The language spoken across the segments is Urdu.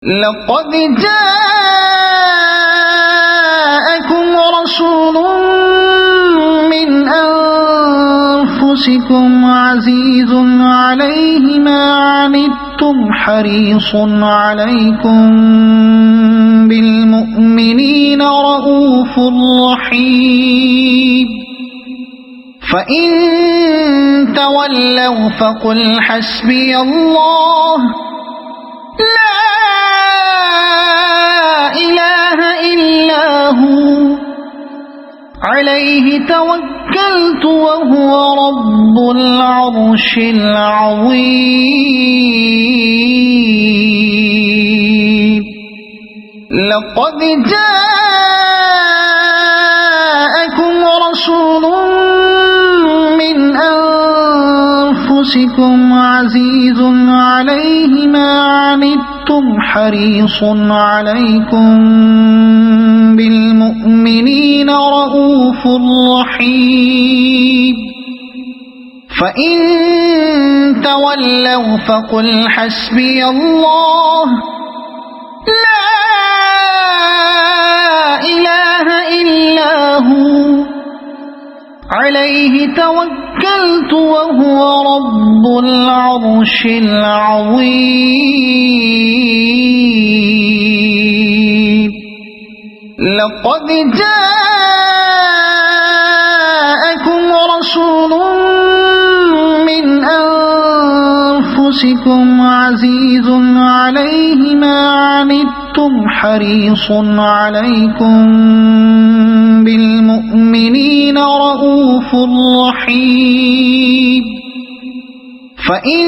لقد جاءكم رسول من أنفسكم عزيز عليه ما عنتم حريص عليكم بالمؤمنين رؤوف رحيم فإن تولوا فقل حسبي الله لا إله إلا هو عليه توكلت وهو رب العرش العظيم لقد جاءكم رسول من أنفسكم عزيز عليه ما عنتم حريص عليكم بالمؤمنين رؤوف رحيم فإن تولوا فقل حسبي الله لا إله إلا هو عليه توكلت وهو رب العرش العظيم لقد جاءكم رسول من أنفسكم عزيز عليه ما عنتم حريص عليكم بالمؤمنين رؤوف رحيم فإن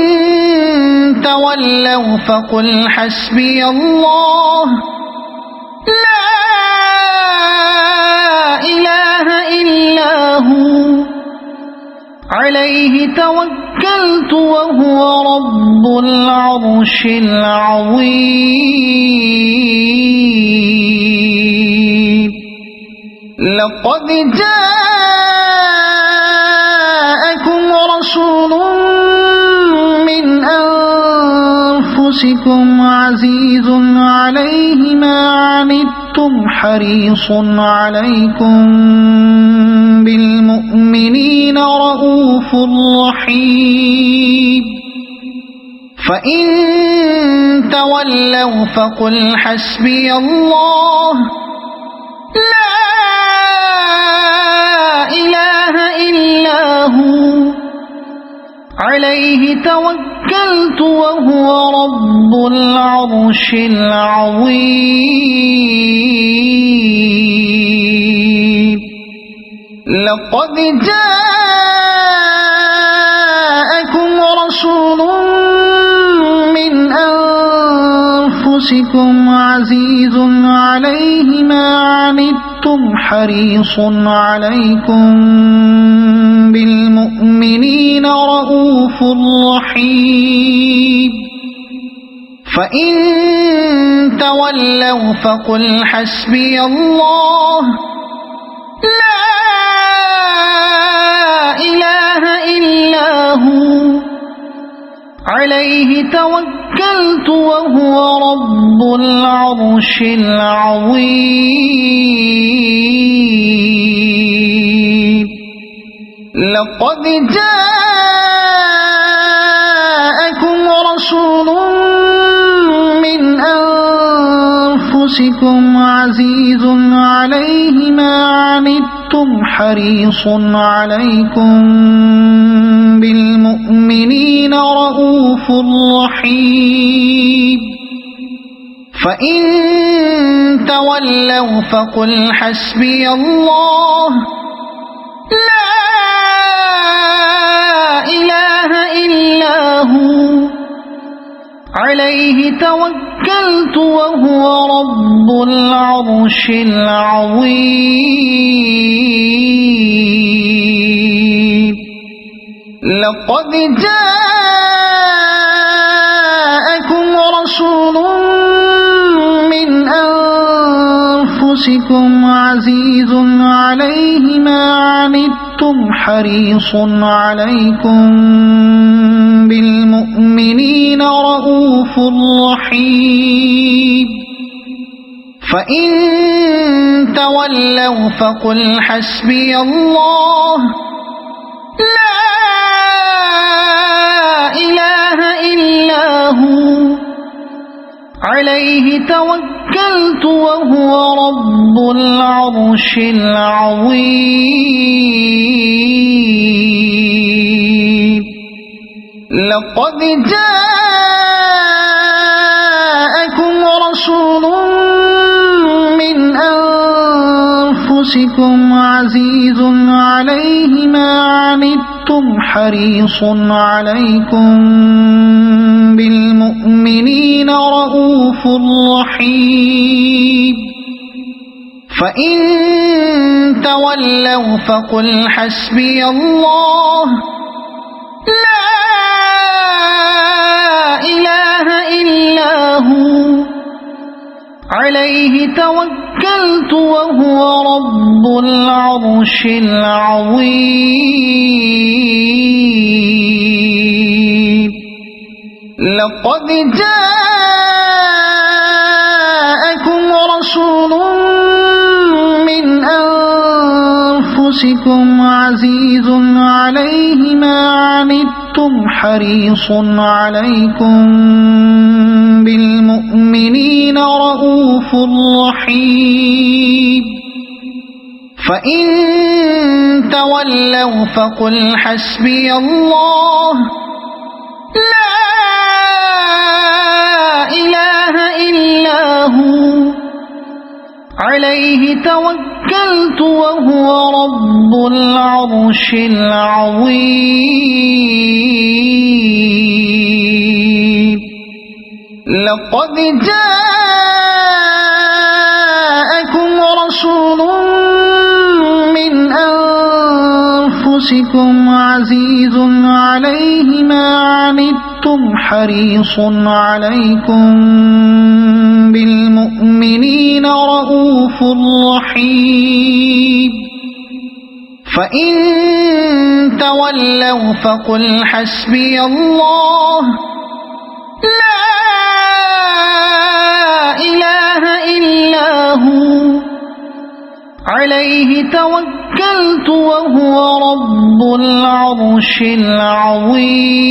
تولوا فقل حسبي الله لا إله إلا هو عليه توكلت وهو رب العرش العظيم لقد جاءكم رسول من أنفسكم عزيز عليه ما عنتم حريص عليكم بالمؤمنين رؤوف رحيم فإن تولوا فقل حسبي الله لا إله إلا هو عليه توكلت وهو رب العرش العظيم لقد جاءكم رسول من أنفسكم عزيز عليه ما عنتم حريص عليكم بالمؤمنين رؤوف رحيم فإن تولوا فقل حسبي الله لا إله إلا هو عليه توكلت وهو رب العرش العظيم لقد جاءكم رسول من أنفسكم عزيز عليه ما عنتم حريص عليكم بالمؤمنين رؤوف رحيم فإن تولوا فقل حسبي الله لا إله إلا هو عليه توكلت وهو رب العرش العظيم لقد جاءكم رسول من أنفسكم عزيز عليه ما عنتم حريص عليكم بالمؤمنين رؤوف رحيم فإن تولوا فقل حسبي الله لا إله إلا هو عليه توكلت وهو رب العرش العظيم لقد جاءكم رسول من أنفسكم عزيز عليه ما عنتم حريص عليكم بالمؤمنين رؤوف رحيم فإن تولوا فقل حسبي الله لا إله إلا هو عليه توكلت وهو رب العرش العظيم لقد جاءكم رسول من أنفسكم عزيز عليه ما عنتم حريص عليكم بالمؤمنين رؤوف رحيم فإن تولوا فقل حسبي الله لا إله إلا هو عليه توكلت وهو رب العرش العظيم لقد جاءكم رسول من أنفسكم عزيز عليه ما عنتم حريص عليكم بالمؤمنين رؤوف رحيم فإن تولوا فقل حسبي الله لا إله إلا هو عليه توكلت وهو رب العرش العظيم